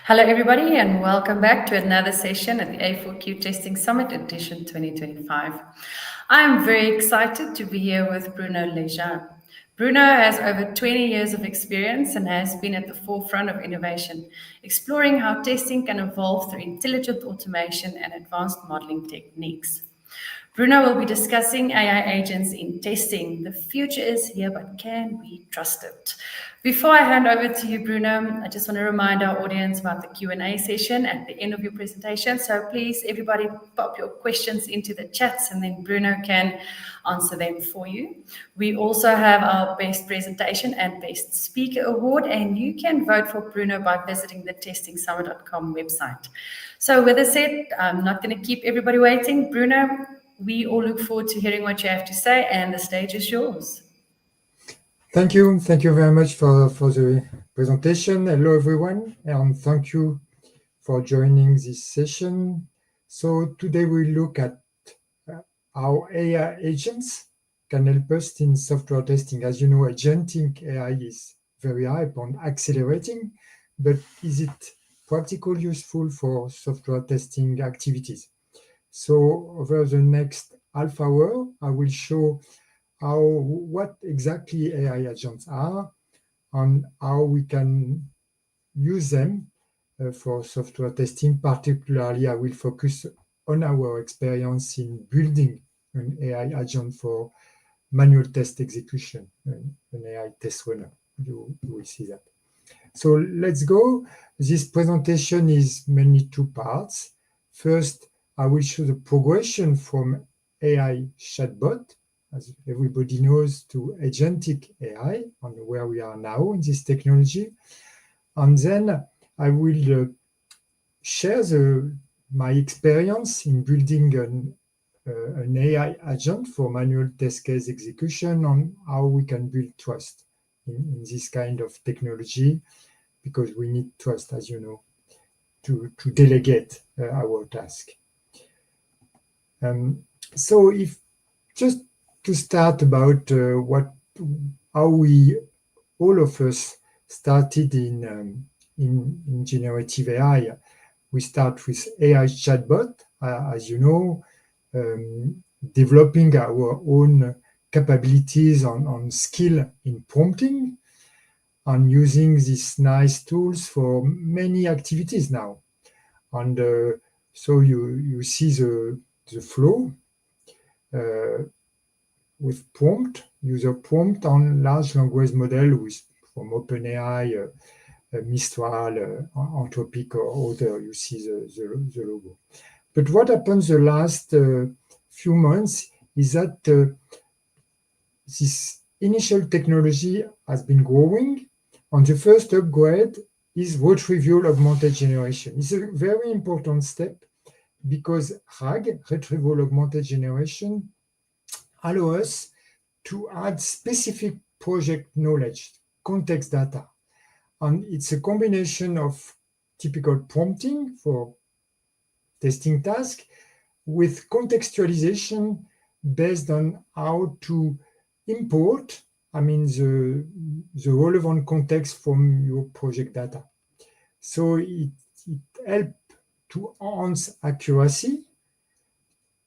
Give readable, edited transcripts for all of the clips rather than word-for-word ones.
Hello, everybody, and welcome back to another session at the A4Q Testing Summit Edition 2025. I'm very excited to be here with Bruno Legeard. Bruno has over 20 years of experience and has been at the forefront of innovation, exploring how testing can evolve through intelligent automation and advanced modeling techniques. Bruno will be discussing AI agents in testing. The future is here, but can we trust it? Before I hand over to you, Bruno, I just want to remind our audience about the Q&A session at the end of your presentation. So please, everybody, pop your questions into the chats and then Bruno can answer them for you. We also have our Best Presentation and Best Speaker Award, and you can vote for Bruno by visiting the testingsummit.com website. So with that said, I'm not going to keep everybody waiting. Bruno, we all look forward to hearing what you have to say, and the stage is yours. Thank you. Thank you very much for the presentation. Hello, everyone, and thank you for joining this session. So today we look at how AI agents can help us in software testing. As you know, agentic AI is very hype on accelerating, but is it practically useful for software testing activities? So over the next half hour, I will show what exactly AI agents are and how we can use them for software testing. Particularly, I will focus on our experience in building an AI agent for manual test execution, an AI test runner. You will see that. So let's go. This presentation is mainly two parts. First, I will show the progression from AI chatbot, as everybody knows, to agentic AI, and where we are now in this technology. And then I will share my experience in building an AI agent for manual test case execution on how we can build trust in this kind of technology, because we need trust, as you know, to delegate our task. So if just to start about how we, all of us, started in generative AI. We start with AI chatbot, as you know, developing our own capabilities on skill in prompting and using these nice tools for many activities now. And so you see the flow with prompt, user prompt on large language model from OpenAI, Mistral, Anthropic, or other. You see the logo. But what happened the last few months is that this initial technology has been growing, and the first upgrade is Retrieval Augmented Generation. It's a very important step because RAG, Retrieval Augmented Generation, allows us to add specific project knowledge, context data. And it's a combination of typical prompting for testing tasks with contextualization based on how to import, the relevant context from your project data. So it helps to enhance accuracy,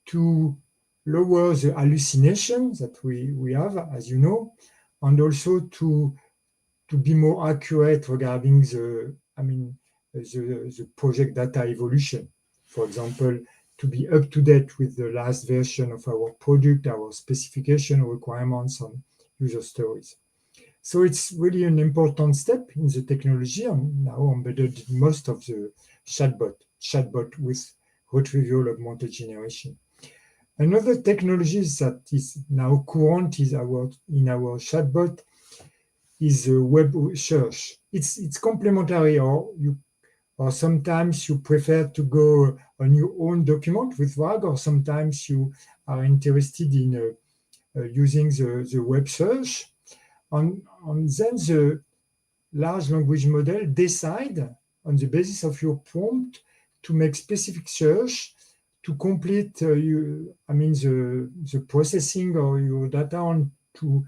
to lower the hallucination that we have, as you know, and also to be more accurate regarding the project data evolution. For example, to be up to date with the last version of our product, our specification requirements and user stories. So it's really an important step in the technology, and now embedded in most of the chatbot with Retrieval Augmented Generation. Another technology that is now current in our chatbot is web search. It's complementary, or sometimes you prefer to go on your own document with RAG, or sometimes you are interested in using the web search. And then the large language model decide on the basis of your prompt to make specific search to complete the processing of your data and to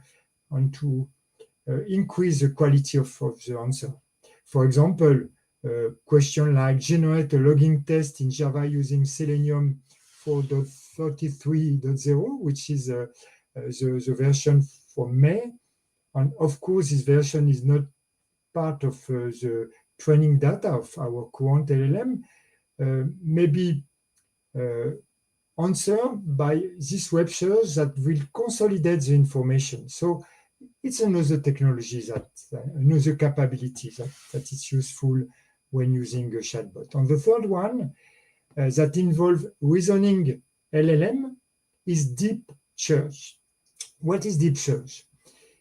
increase the quality of the answer. For example, question like generate a logging test in Java using Selenium 4.33.0, which is the version for May. And of course, this version is not part of the training data of our current LLM. Maybe answered by this web search that will consolidate the information. So it's another technology, another capability that is useful when using a chatbot. And the third one that involves reasoning LLM is deep search. What is deep search?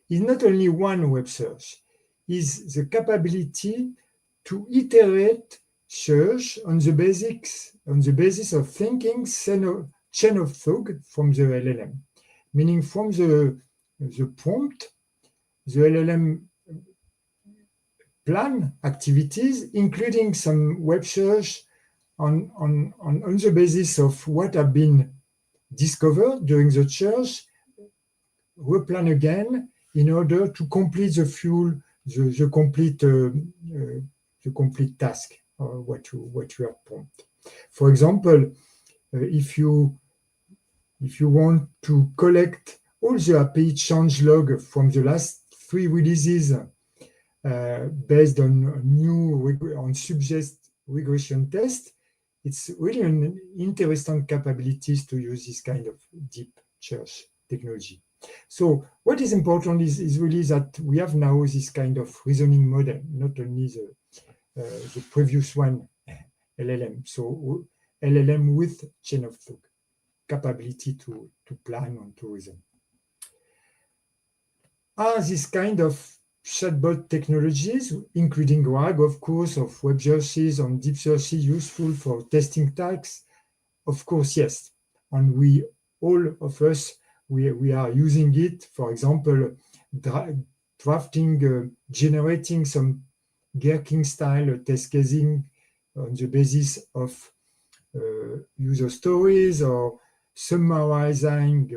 It's not only one web search, it's the capability to iterate search on the basis of thinking chain of thought from the LLM, meaning from the prompt, the LLM plan activities, including some web search on the basis of what have been discovered during the search, replan again in order to complete the complete task or what you have prompted. For example, if you want to collect all the API change log from the last 3 releases based on subject regression test, it's really an interesting capabilities to use this kind of deep search technology. So what is important is really that we have now this kind of reasoning model, not only the previous one, LLM. So LLM with chain of thought capability to plan and to reason. Are this kind of chatbot technologies, including RAG, of course, of web searches and deep searches, useful for testing tasks? Of course, yes. And we, all of us, we are using it, for example, drafting, generating some Gherkin style test casing on the basis of user stories, or summarizing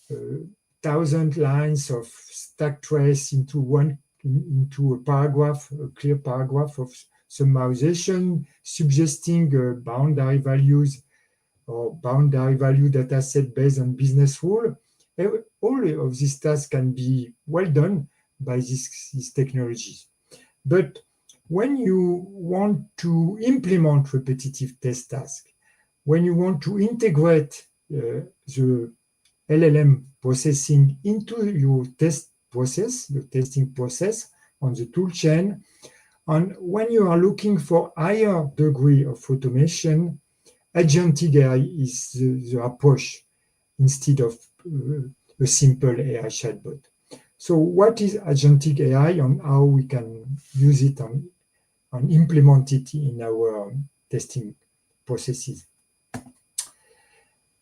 1,000 lines of stack trace into a paragraph, a clear paragraph of summarization, suggesting boundary values or boundary value data set based on business rule. All of these tasks can be well done by these technologies. But when you want to implement repetitive test tasks, when you want to integrate the LLM processing into your test process, the testing process on the tool chain, and when you are looking for higher degree of automation, Agentic AI is the approach instead of a simple AI chatbot. So what is Agentic AI and how we can use it and implement it in our testing processes?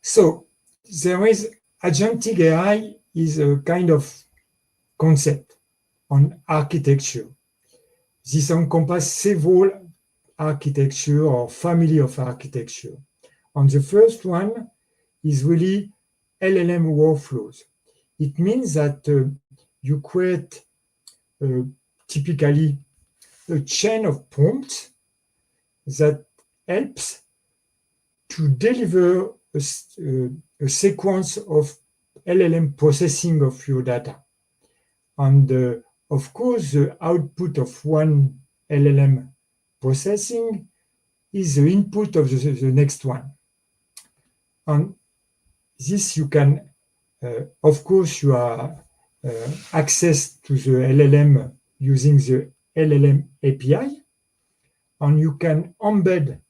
So there is Agentic AI is a kind of concept on architecture. This encompasses several architecture or family of architecture. And the first one is really LLM workflows. It means that you create typically a chain of prompts that helps to deliver a sequence of LLM processing of your data. And of course, the output of one LLM processing is the input of the next one. And this you can, of course, you are access to the LLM using the LLM API, and you can embed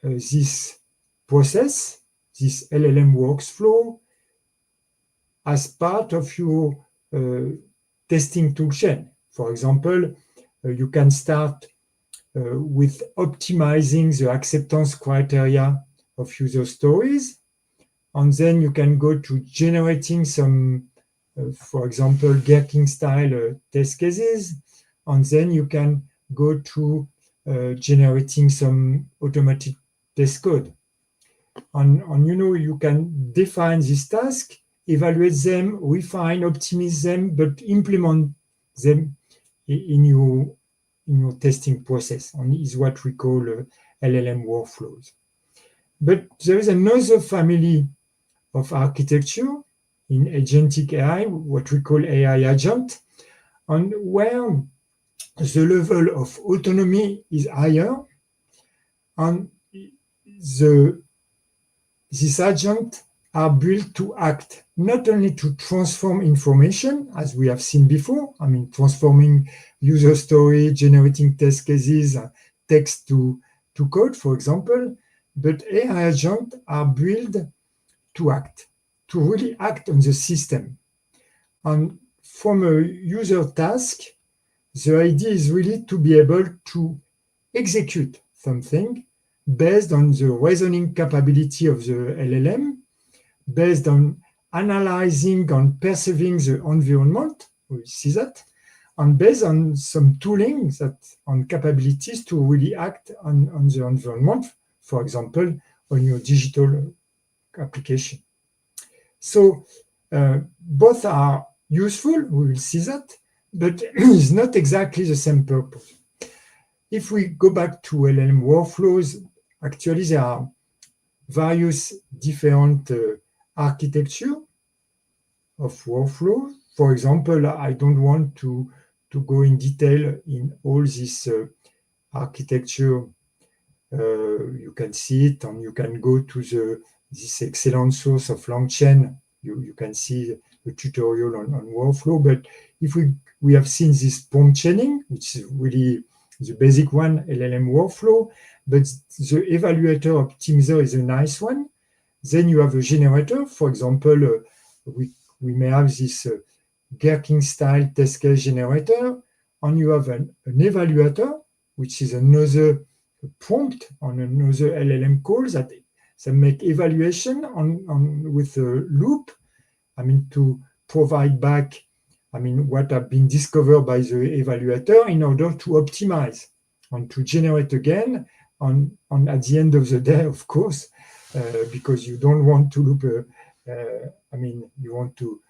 this process, this LLM workflow, as part of your testing toolchain. For example, you can start with optimizing the acceptance criteria of user stories, and then you can go to generating some, for example, Gherkin style test cases, and then you can go to generating some automatic test code. And you can define this task, evaluate them, refine, optimize them, but implement them in in your testing process, and is what we call LLM workflows. But there is another family of architecture in agentic AI, what we call AI agent, and where the level of autonomy is higher, and these agents are built to act, not only to transform information, as we have seen before, transforming user story, generating test cases, text to code, for example, but AI agents are built to act, to really act on the system. And from a user task, the idea is really to be able to execute something based on the reasoning capability of the LLM, based on analyzing and perceiving the environment, we see that, and based on some tooling and capabilities to really act on the environment, for example, on your digital application. So both are useful, we will see that, but it's not exactly the same purpose. If we go back to LLM workflows, actually there are various different architecture of workflow. For example, I don't want to go in detail in all this architecture. You can see it, and you can go to this excellent source of LangChain. You can see the tutorial on workflow. But if we have seen this prompt chaining, which is really the basic one, LLM workflow, but the evaluator optimizer is a nice one. Then you have a generator. For example, we may have this Gherkin style test case generator, and you have an evaluator, which is another prompt on another LLM call that make evaluation with a loop, to provide back, what have been discovered by the evaluator in order to optimize and to generate again. And at the end of the day, of course, because you don't want to loop, you want to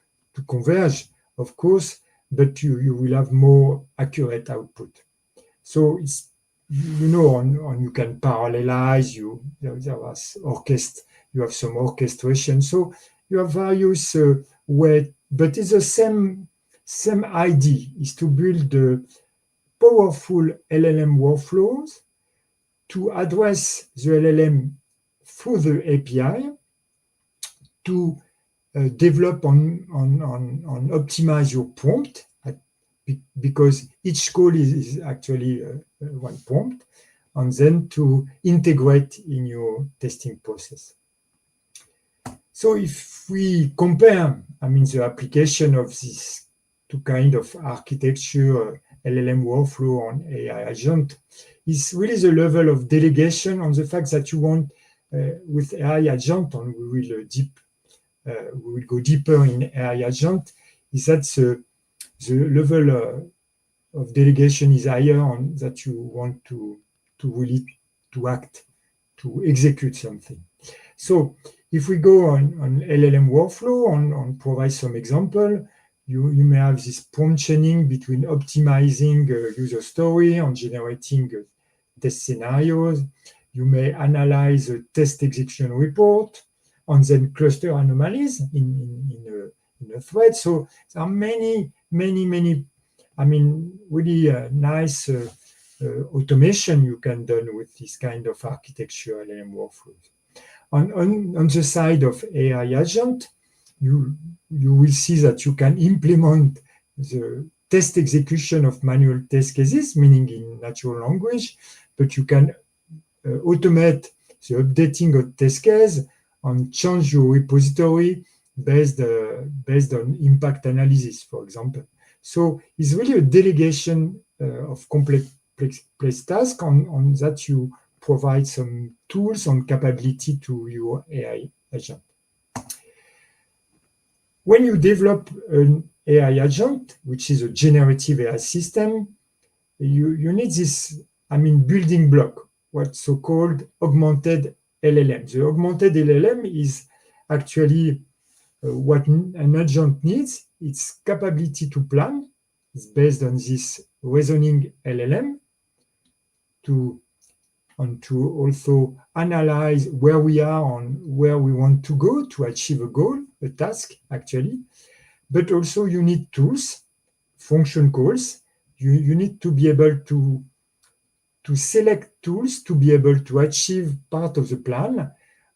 converge, of course, but you will have more accurate output. So it's, you can parallelize, you have some orchestration. So you have various ways, but it's the same idea, is to build powerful LLM workflows to address the LLM through the API, to develop and optimize your prompt, because each call is actually one prompt, and then to integrate in your testing process. So if we compare, the application of these two kind of architecture, LLM workflow and AI agent, is really the level of delegation on the fact that you want with AI agent, and we will go deeper in AI agent, is that the level of delegation is higher, on that you want to really to act, to execute something. So if we go on LLM workflow and provide some example, you may have this prompt chaining between optimizing user story and generating test scenarios. You may analyze a test execution report and then cluster anomalies in a thread. So there are many, really nice automation you can do with this kind of architecture LLM workflows. On the side of AI agent, you will see that you can implement the test execution of manual test cases, meaning in natural language, but you can automate the updating of test case and change your repository based on impact analysis, for example. So it's really a delegation of complex tasks on that you provide some tools and capability to your AI agent. When you develop an AI agent, which is a generative AI system, you need this, building block, what's so-called augmented LLM. The augmented LLM is actually what an agent needs. Its capability to plan is based on this reasoning LLM, to also analyze where we are and where we want to go to achieve a goal, a task actually. But also you need tools, function calls. You need to be able to select tools to be able to achieve part of the plan.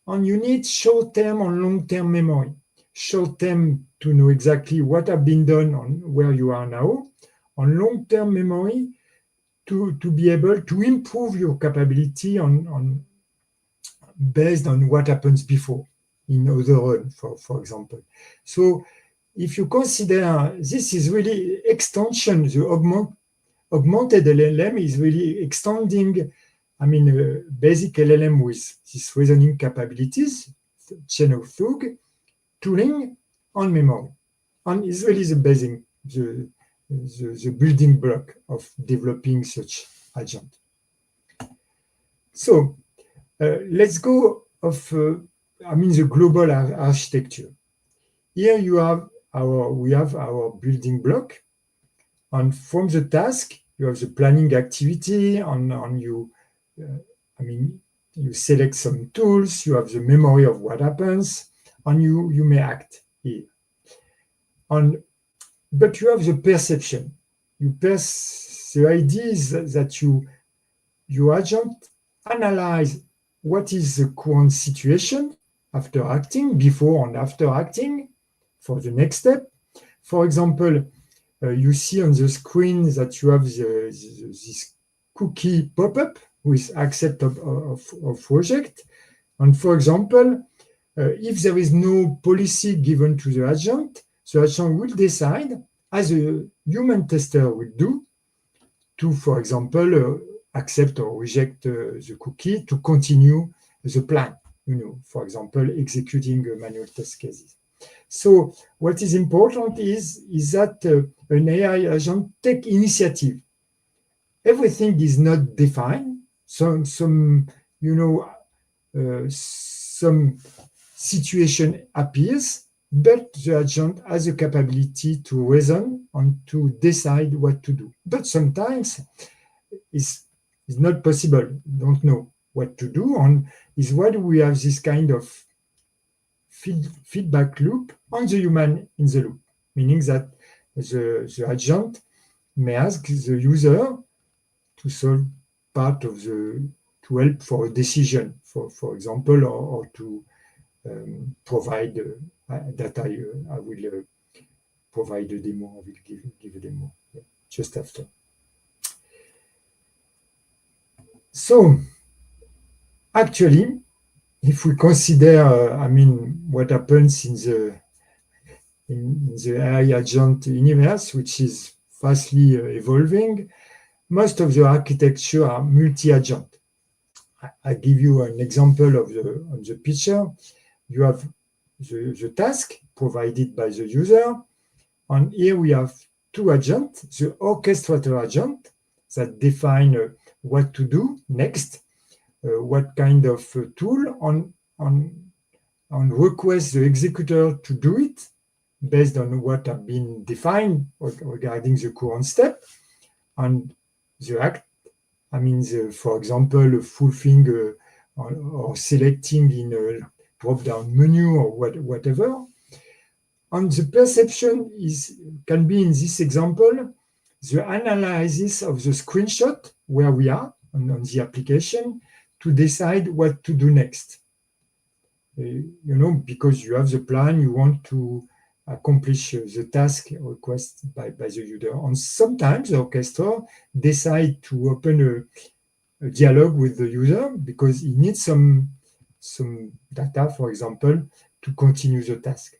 And you need short-term and long-term memory. Short-term to know exactly what have been done on where you are now. On long-term memory to be able to improve your capability on based on what happens before in other run, for example. So if you consider this is really extension, the augmented LLM is really extending, basic LLM with these reasoning capabilities, chain of thought, tooling, and memory. And it's really the basic, the building block of developing such agent. So let's go of the global architecture. Here we have our building block, and from the task you have the planning activity, and you select some tools, you have the memory of what happens, and you may act here. But you have the perception. The idea is that your agent analyze what is the current situation after acting, before and after acting, for the next step. For example, you see on the screen that you have this cookie pop-up with accept of project. And for example, if there is no policy given to the agent will decide, as a human tester will do, to, for example, accept or reject the cookie to continue the plan, for example, executing manual test cases. So what is important is that an AI agent take initiative. Everything is not defined. Some situation appears, but the agent has a capability to reason and to decide what to do. But sometimes it's not possible, don't know what to do, and is why we have this kind of feedback loop on the human in the loop, meaning that the agent may ask the user to solve part of to help for a decision, for example, or to provide that I will provide a demo. I will give a demo just after. So actually, if we consider, what happens in the AI agent universe, which is fastly evolving, most of the architecture are multi-agent. I give you an example on the picture. You have the task provided by the user, and here we have two agents, the orchestrator agent that define what to do next, what kind of tool, on request the executor to do it based on what have been defined regarding the current step, and the act, for example, fulfilling or selecting in a drop-down menu or whatever. And the perception can be, in this example, the analysis of the screenshot where we are on the application to decide what to do next. Because you have the plan, you want to accomplish the task requested by the user. And sometimes the orchestra decide to open a dialogue with the user because he needs some data, for example, to continue the task.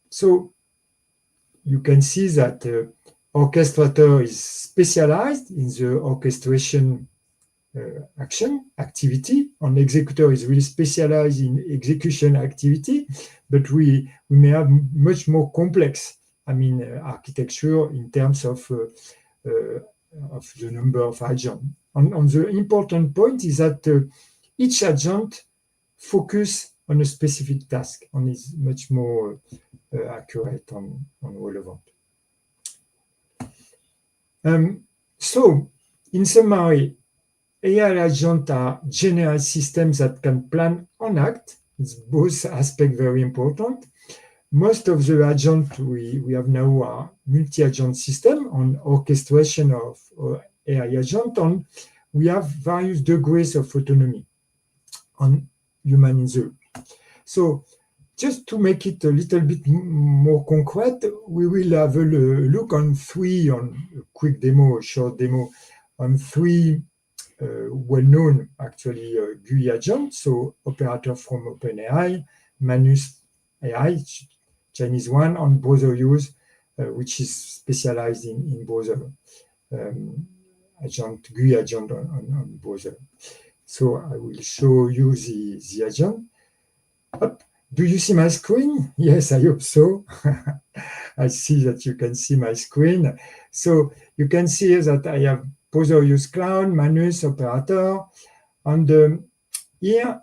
So you can see that orchestrator is specialized in the orchestration activity, and executor is really specialized in execution activity, but we may have much more complex architecture in terms of the number of agents. And the important point is that each agent focus on a specific task and is much more accurate and relevant. So in summary, AI agents are general systems that can plan and act. It's both aspects very important. Most of the agents we have now are multi-agent system on orchestration of AI agent, and we have various degrees of autonomy on human in the loop. So just to make it a little bit more concrete, we will have a look on a quick demo, a short demo, on three well-known actually GUI agents. So operator from OpenAI, Manus AI, Chinese one, and browser use, which is specialized in browser agent, GUI agent on browser. So I will show you the agent. Up. Do you see my screen? Yes, I hope so. I see that you can see my screen. So you can see that I have browser use cloud, Manus, operator, and here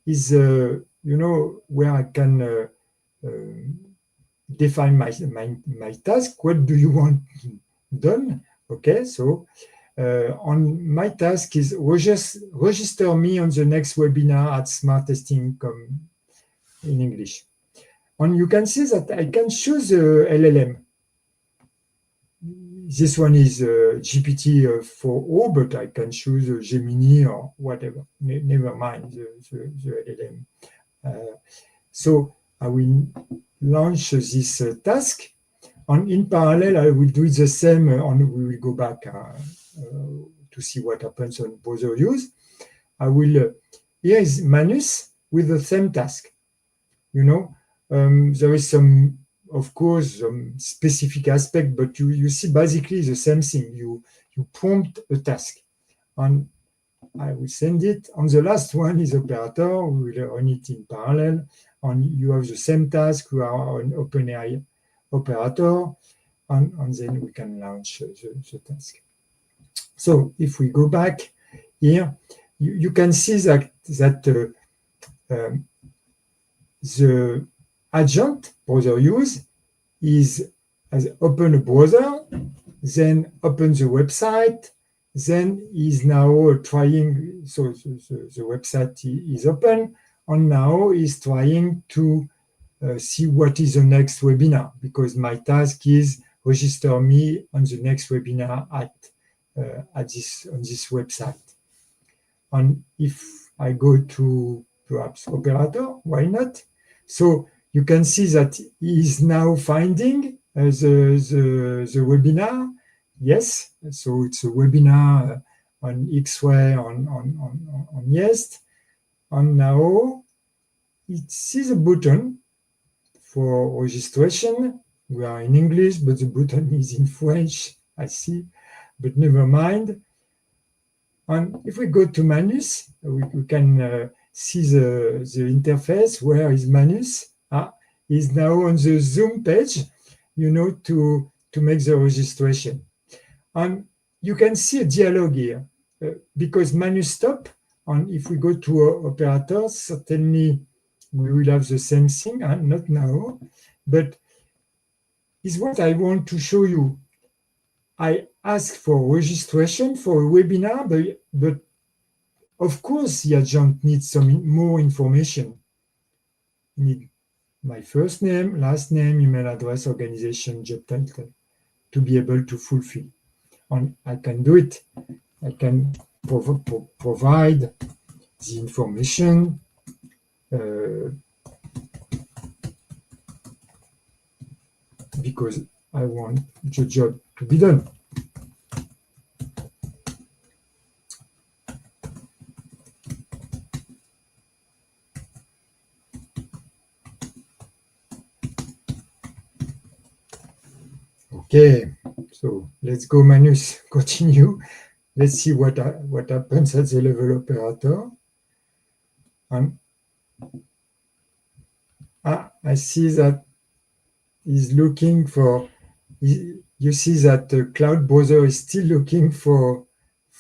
is where I can define my task. What do you want done? Okay, so on my task is register me on the next webinar at Smart Testing in English. And you can see that I can choose LLM. This one is GPT-4o, but I can choose Gemini or whatever. Never mind the LLM. So I will launch this task, and in parallel, I will do it the same, and we will go back to see what happens on browser use. Here is Manus with the same task. There is some, of course, some specific aspect, but you see basically the same thing. You prompt a task, and I will send it. And the last one is operator. We will run it in parallel, and you have the same task. We are on OpenAI operator, and then we can launch the task. So if we go back here, you can see that the agent browser use has open a browser, then open the website, then is now trying, so the website is open, and now is trying to see what is the next webinar, because my task is register me on the next webinar on this website. And if I go to perhaps operator, why not? So you can see that he is now finding the webinar. Yes, so it's a webinar on X-ray on Yes. And now it sees a button for registration. We are in English, but the button is in French, I see, but never mind. And if we go to Manus, we can see the interface. Where is Manus? Is now on the Zoom page, to make the registration. And you can see a dialogue here because Manus stop. And if we go to operators, certainly we will have the same thing. Not now, but is what I want to show you. I ask for registration for a webinar, but of course the agent needs some more information. You need my first name, last name, email address, organization, job title to be able to fulfill. And I can do it. I can provide the information because I want the job to be done. Okay, so let's go Manus, continue. Let's see what happens at the level operator. And I see that he's looking for, you see that the cloud browser is still looking for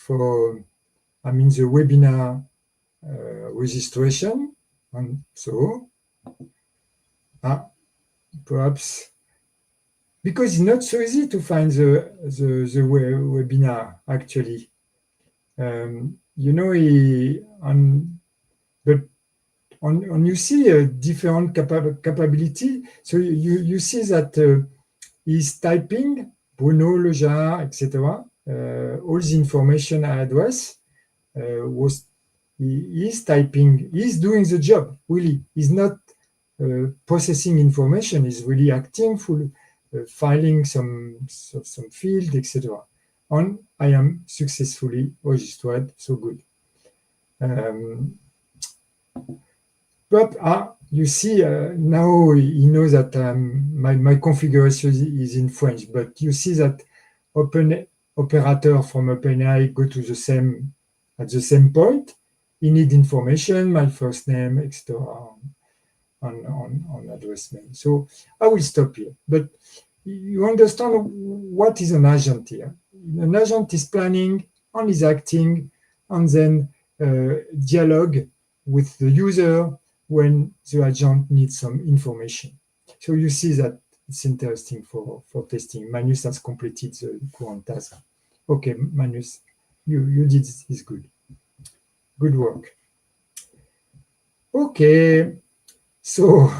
the webinar registration. And so perhaps because it's not so easy to find the webinar actually. you see a different capability. So you see that he's typing Bruno Legeard, etc. All the information I address was he is typing. He's doing the job. Really, he's not processing information. He's really acting, filing some field, etc. And I am successfully registered. So good. But you see, now he knows that my configuration is in French, but you see that operator from OpenAI go to at the same point. He need information, my first name, etc. on address mail. So I will stop here. But you understand what is an agent here. An agent is planning and is acting, and then dialogue with the user when the agent needs some information. So you see that it's interesting for testing. Manus has completed the current task. Okay, Manus, you did this good. Good work. Okay, so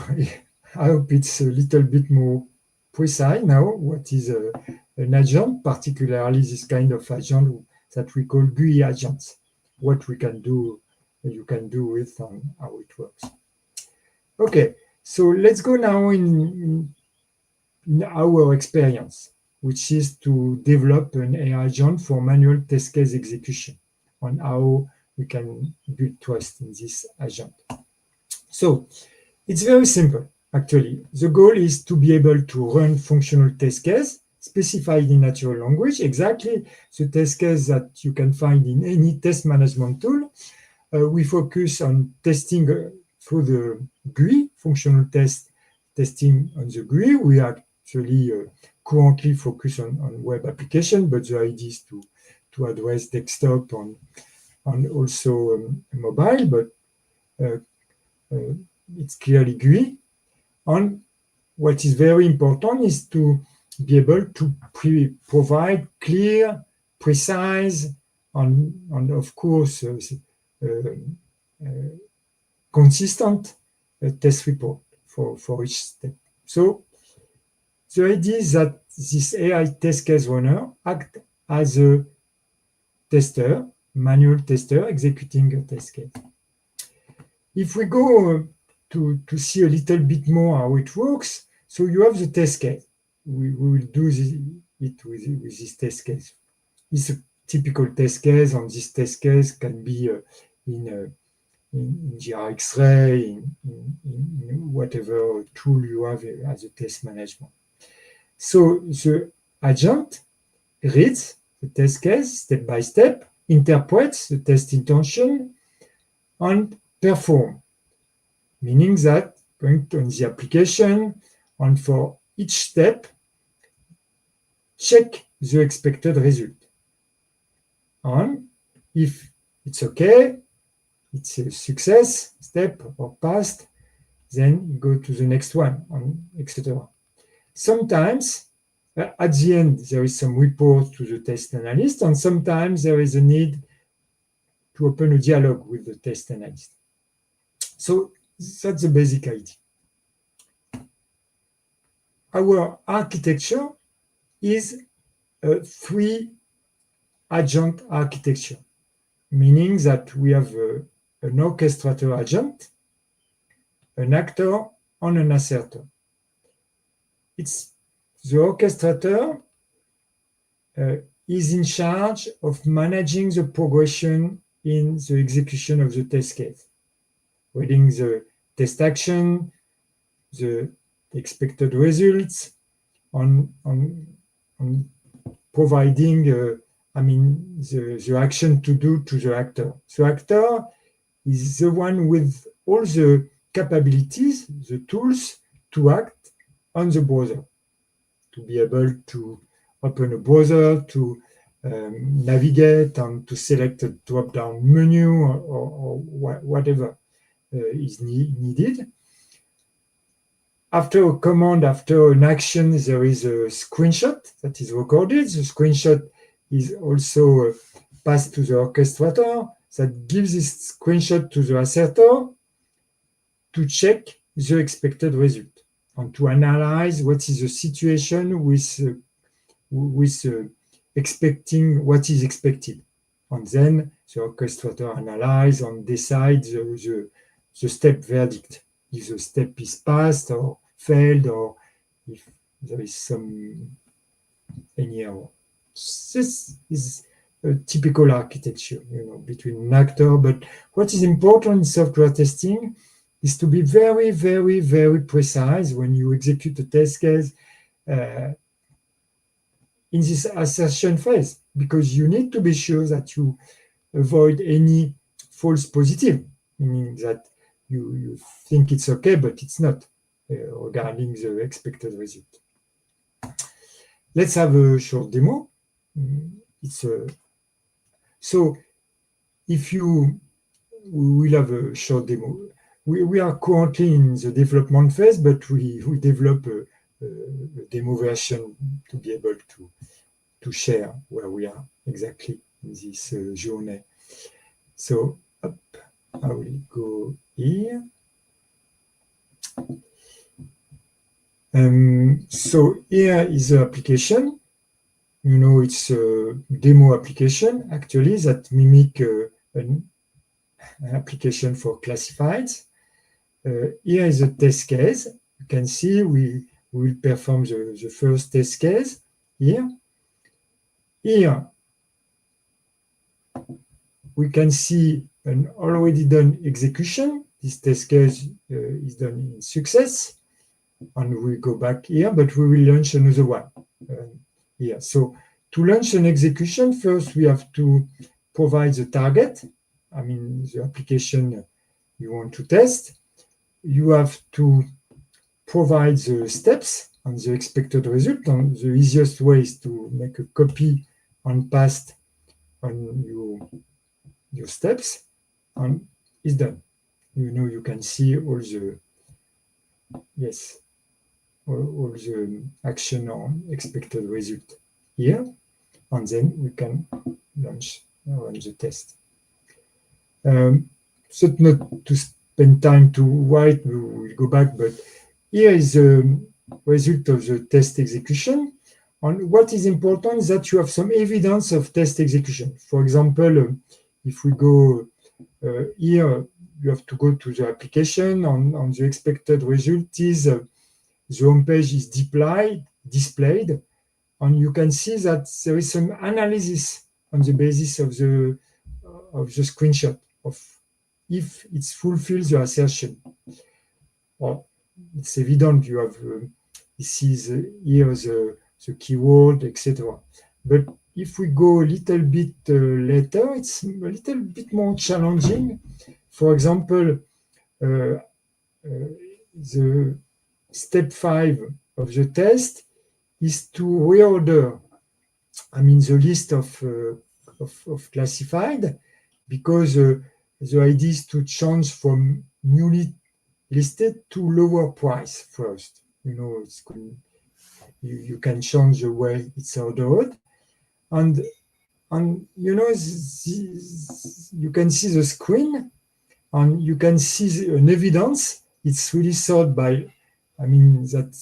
I hope it's a little bit more precise now. What is an agent, particularly this kind of agent that we call GUI agents? What you can do with and how it works. Okay, so let's go now in our experience, which is to develop an AI agent for manual test case execution on how we can build trust in this agent. So it's very simple, actually. The goal is to be able to run functional test case specified in natural language, exactly the test case that you can find in any test management tool. We focus on testing through the GUI, functional testing on the GUI. We actually currently focus on web application, but the idea is to address desktop and also mobile, but it's clearly GUI. And what is very important is to be able to provide clear, precise, and of course, consistent test report for each step. So the idea is that this AI test case runner acts as a tester, manual tester, executing a test case. If we go to see a little bit more how it works, so you have the test case. We will do it with this test case. It's a typical test case, and this test case can be in GRX-Ray, in whatever tool you have as a test management. So the agent reads the test case step by step, interprets the test intention, and perform, meaning that going to the application and for each step, check the expected result. And if it's okay, it's a success step or passed, then you go to the next one, etc. Sometimes, at the end, there is some report to the test analyst, and sometimes there is a need to open a dialogue with the test analyst. So that's the basic idea. Our architecture is a 3-agent architecture, meaning that we have an orchestrator agent, an actor, and an asserter. It's the orchestrator is in charge of managing the progression in the execution of the test case, reading the test action, the expected results, on providing the action to do to the actor. The actor is the one with all the capabilities, the tools to act on the browser, to be able to open a browser, to navigate and to select a drop-down menu or whatever is needed. After a command, after an action, there is a screenshot that is recorded. The screenshot is also passed to the orchestrator. that gives this screenshot to the asserter to check the expected result and to analyze what is the situation with expecting what is expected. And then the orchestrator analyze and decide the step verdict, if the step is passed or failed, or if there is any error. This is a typical architecture, between an actor. But what is important in software testing is to be very, very, very precise when you execute a test case in this assertion phase, because you need to be sure that you avoid any false positive, meaning that you think it's okay, but it's not, regarding the expected result. Let's have a short demo. So if we will have a short demo. We are currently in the development phase, but we develop a demo version to be able to share where we are exactly in this journey. So up, I will go here. So here is the application. It's a demo application actually that mimic an application for classifieds. Here is a test case. You can see we will perform the first test case here. Here we can see an already done execution. This test case is done in success. And we go back here, but we will launch another one here. So to launch an execution, first we have to provide the target, the application you want to test. You have to provide the steps and the expected result. And the easiest way is to make a copy and paste on your steps, and it's done. You can see all the action on expected result here, and then we can run the test. So not to spend time to write, we will go back, but here is the result of the test execution. And what is important is that you have some evidence of test execution. For example, if we go here, you have to go to the application, and the expected result is the home page is displayed, and you can see that there is some analysis on the basis of the screenshot of if it fulfills the assertion. Well, it's evident you have this is here the keyword, etc. But if we go a little bit later, it's a little bit more challenging. For example, the step 5 of the test is to reorder, the list of classified, because the idea is to change from newly listed to lower price first. You can change the way it's ordered, and you can see the screen, and you can see an evidence. It's really sorted by, that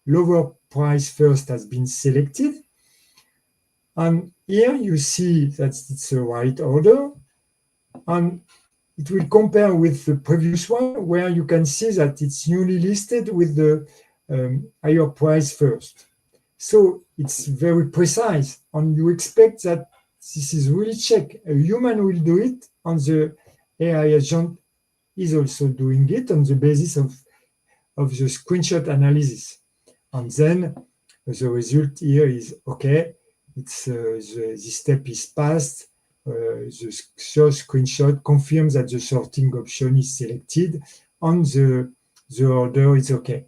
lower price first has been selected. And here you see that it's the right order, and it will compare with the previous one, where you can see that it's newly listed with the higher price first. So it's very precise, and you expect that this is really checked. A human will do it, and the AI agent is also doing it on the basis of the screenshot analysis. And then the result here is okay. It's this step is passed. The source screenshot confirms that the sorting option is selected, and the order is okay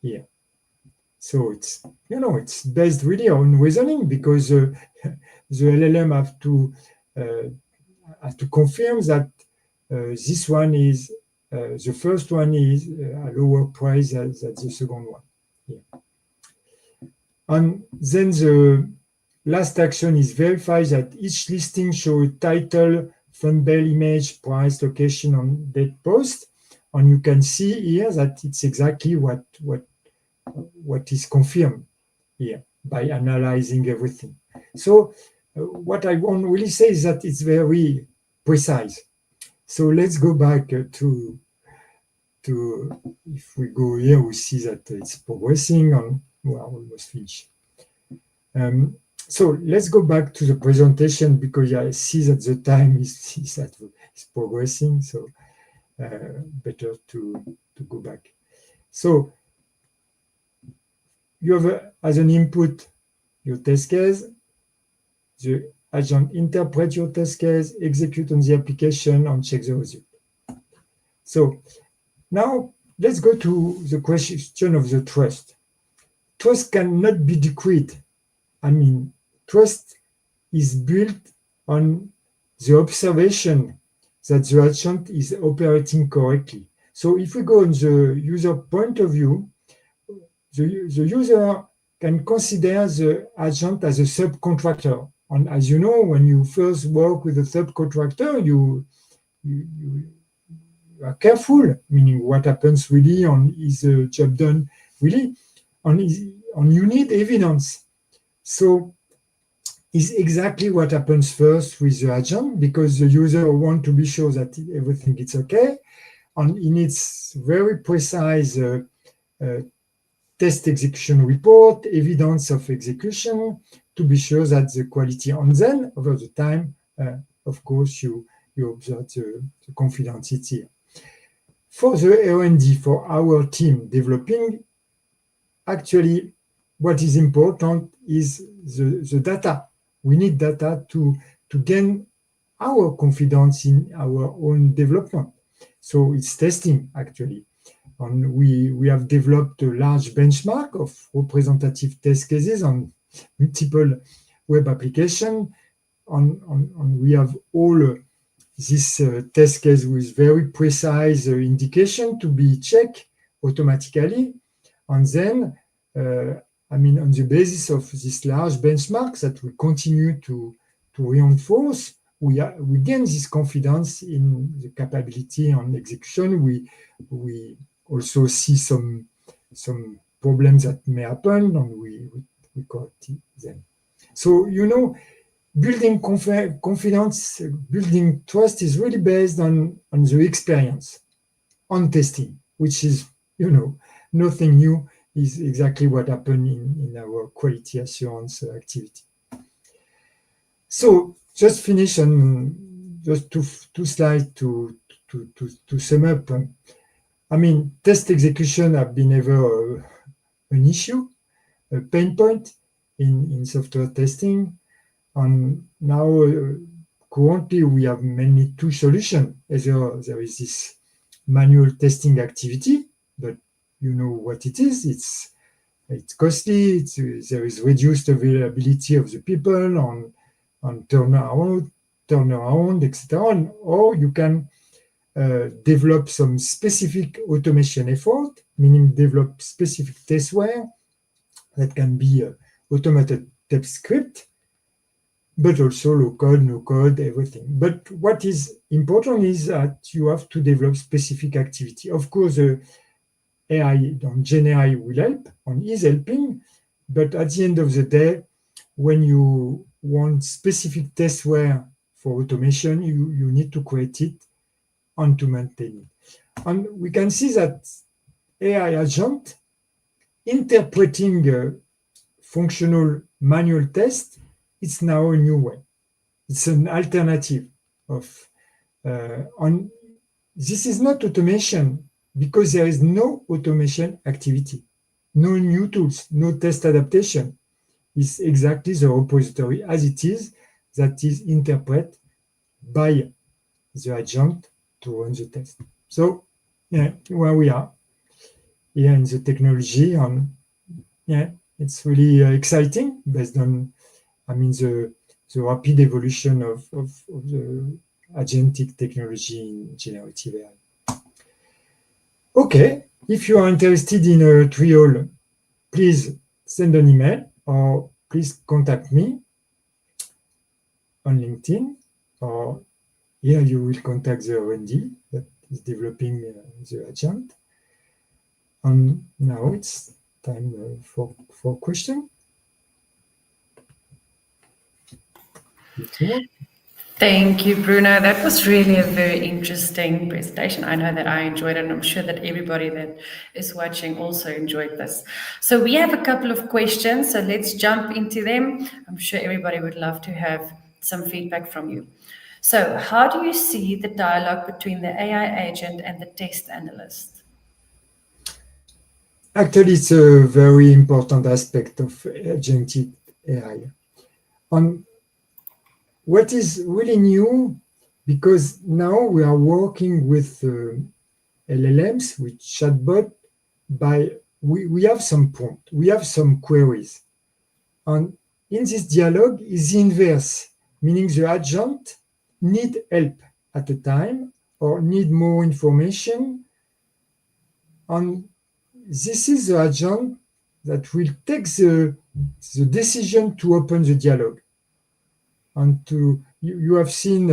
here. So it's based really on reasoning, because the LLM have to confirm that this one is the first one is a lower price than the second one. Yeah. And then the last action is verify that each listing shows a title thumbnail image, price, location on date post. And you can see here that it's exactly what is confirmed here by analyzing everything. So what I want to really say is that it's very precise. So let's go back to if we go here, we see that it's progressing on, we're almost finished. So let's go back to the presentation because I see that the time is progressing. So better to go back. So you have as an input your test case. The agent interprets your test case, execute on the application, and check the result. So now let's go to the question of the trust. Trust cannot be decreed. I mean, trust is built on the observation that the agent is operating correctly. So if we go on the user point of view, the user can consider the agent as a subcontractor. And as you know, when you first work with a subcontractor, you are careful, meaning what happens really, on is the job done really, and you need evidence. So is exactly what happens first with the agent, because the user wants to be sure that everything is okay, and he needs very precise test execution report, evidence of execution, to be sure that the quality, and then over the time, of course, you observe the confidence it's here. For the R&D, for our team developing, actually, what is important is the data. We need data to gain our confidence in our own development. So it's testing, actually. And we have developed a large benchmark of representative test cases on multiple web applications. And we have all this test case with very precise indication to be checked automatically. And then, on the basis of this large benchmark that we continue to reinforce, we gain this confidence in the capability and execution. We also see some problems that may happen, and we correct them. So, building confidence, building trust is really based on the experience, on testing, which is, nothing new, is exactly what happened in our quality assurance activity. So just finish on just two slides to sum up. Test execution have been ever an issue, a pain point in software testing. And now, currently, we have mainly two solutions. Either there is this manual testing activity, but you know what it is. It's costly. There is reduced availability of the people on turnaround, etc. Or you can develop some specific automation effort, meaning develop specific testware that can be automated test script, but also low code, no code, everything. But what is important is that you have to develop specific activity. Of course, AI and GenAI will help and is helping, but at the end of the day, when you want specific testware for automation, you need to create it and to maintain it. And we can see that AI agent interpreting functional manual test, it's now a new way. It's an alternative of, and this is not automation because there is no automation activity, no new tools, no test adaptation. It's exactly the repository as it is, that is interpreted by the agent to run the test. So, where we are here in the technology, and it's really exciting based on, the rapid evolution of the agentic technology in generative AI. Okay, if you are interested in a trial, please send an email or please contact me on LinkedIn or here you will contact the R&D that is developing the agent. And now it's time for question. Thank you, Bruno. That was really a very interesting presentation. I know that I enjoyed it, and I'm sure that everybody that is watching also enjoyed this. So we have a couple of questions, so let's jump into them. I'm sure everybody would love to have some feedback from you. So how do you see the dialogue between the AI agent and the test analyst? Actually, it's a very important aspect of agentic AI. On what is really new, because now we are working with LLMs, with chatbot, we have some prompt, we have some queries. And in this dialogue is the inverse, meaning the agent need help at a time or need more information. And this is the agent that will take the decision to open the dialogue. And you have seen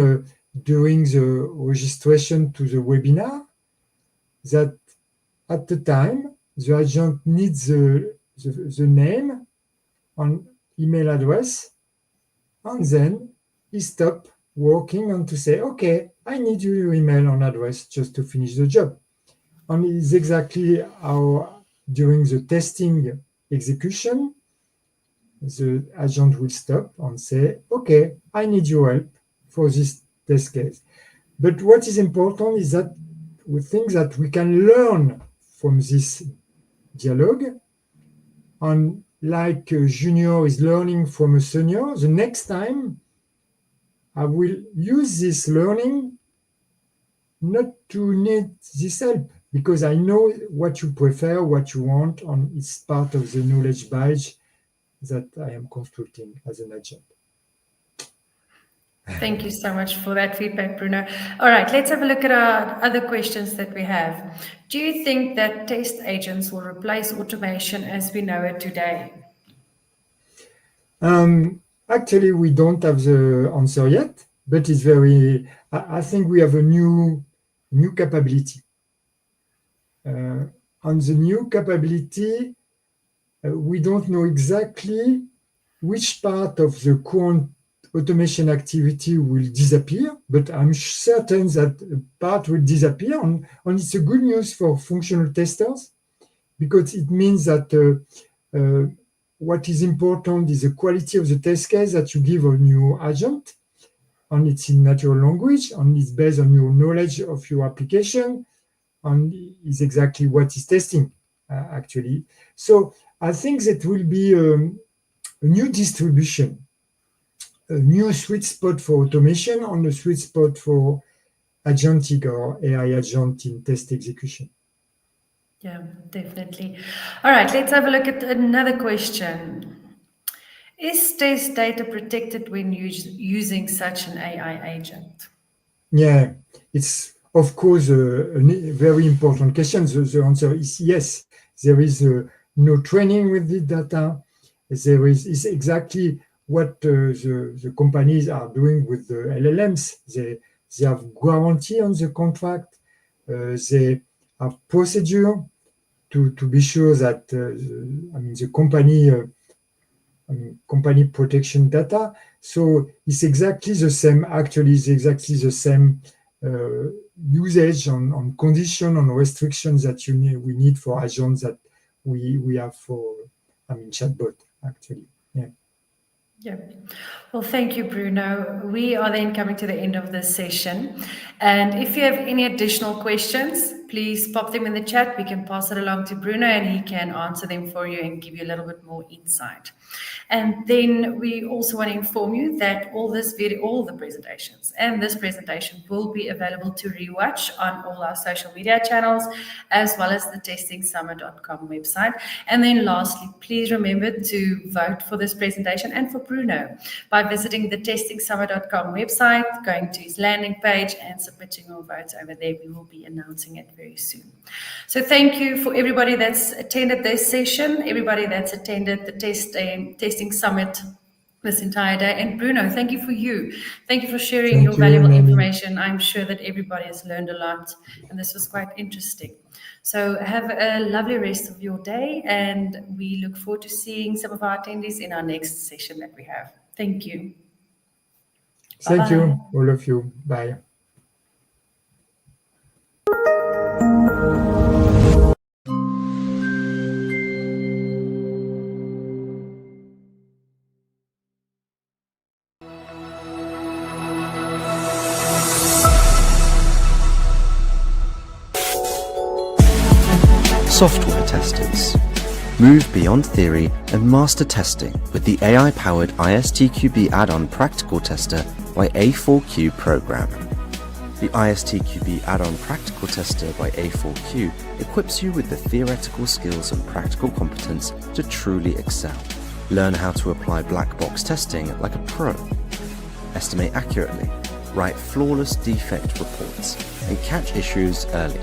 during the registration to the webinar that at the time the agent needs the name and email address, and then he stop working and to say, okay, I need your email and address just to finish the job. And it's exactly how during the testing execution, the agent will stop and say, okay, I need your help for this test case. But what is important is that we think that we can learn from this dialogue. And like a junior is learning from a senior, the next time I will use this learning not to need this help, because I know what you prefer, what you want, and it's part of the knowledge badge that I am constructing as an agent. Thank you so much for that feedback, Bruno. All right, let's have a look at our other questions that we have. Do you think that test agents will replace automation as we know it today? Actually, we don't have the answer yet, but it's I think we have a new capability. On the new capability, we don't know exactly which part of the current automation activity will disappear, but I'm certain that part will disappear. And it's a good news for functional testers, because it means that what is important is the quality of the test case that you give a new agent, and it's in natural language, and it's based on your knowledge of your application, and is exactly what is testing, actually. So I think that will be a new distribution, a new sweet spot for automation and a sweet spot for agentic or AI agent in test execution. Yeah, definitely. All right, let's have a look at another question. Is test data protected when using such an AI agent? Yeah, it's of course a very important question. The answer is yes. There is no training with the data. There is exactly what the companies are doing with the LLMs. They have guarantee on the contract. They have procedure to be sure that the company protection data. So it's exactly the same. Actually, it's exactly the same usage on condition on restrictions that we need for agents that we have for chatbot. Actually, yeah. Yeah. Well, thank you, Bruno. We are then coming to the end of this session. And if you have any additional questions, please pop them in the chat. We can pass it along to Bruno and he can answer them for you and give you a little bit more insight. And then we also want to inform you that all the presentations and this presentation will be available to rewatch on all our social media channels, as well as the testingsummit.com website. And then lastly, please remember to vote for this presentation and for Bruno by visiting the testingsummit.com website, going to his landing page and submitting your votes over there. We will be announcing it very soon. So thank you for everybody that's attended this session, everybody that's attended the Testing Summit this entire day. And Bruno, thank you for you. Thank you for sharing Thank your you, valuable Nami. information. I'm sure that everybody has learned a lot, and this was quite interesting. So have a lovely rest of your day, and we look forward to seeing some of our attendees in our next session that we have. Thank you. Thank Bye-bye. you, all of you. Bye. Software testers. Move beyond theory and master testing with the AI-powered ISTQB add-on Practical Tester by A4Q program. The ISTQB add-on Practical Tester by A4Q equips you with the theoretical skills and practical competence to truly excel. Learn how to apply black box testing like a pro. Estimate accurately, write flawless defect reports, and catch issues early.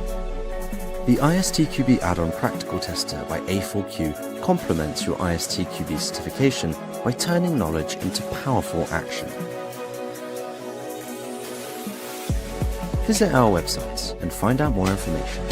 The ISTQB add-on Practical Tester by A4Q complements your ISTQB certification by turning knowledge into powerful action. Visit our website and find out more information.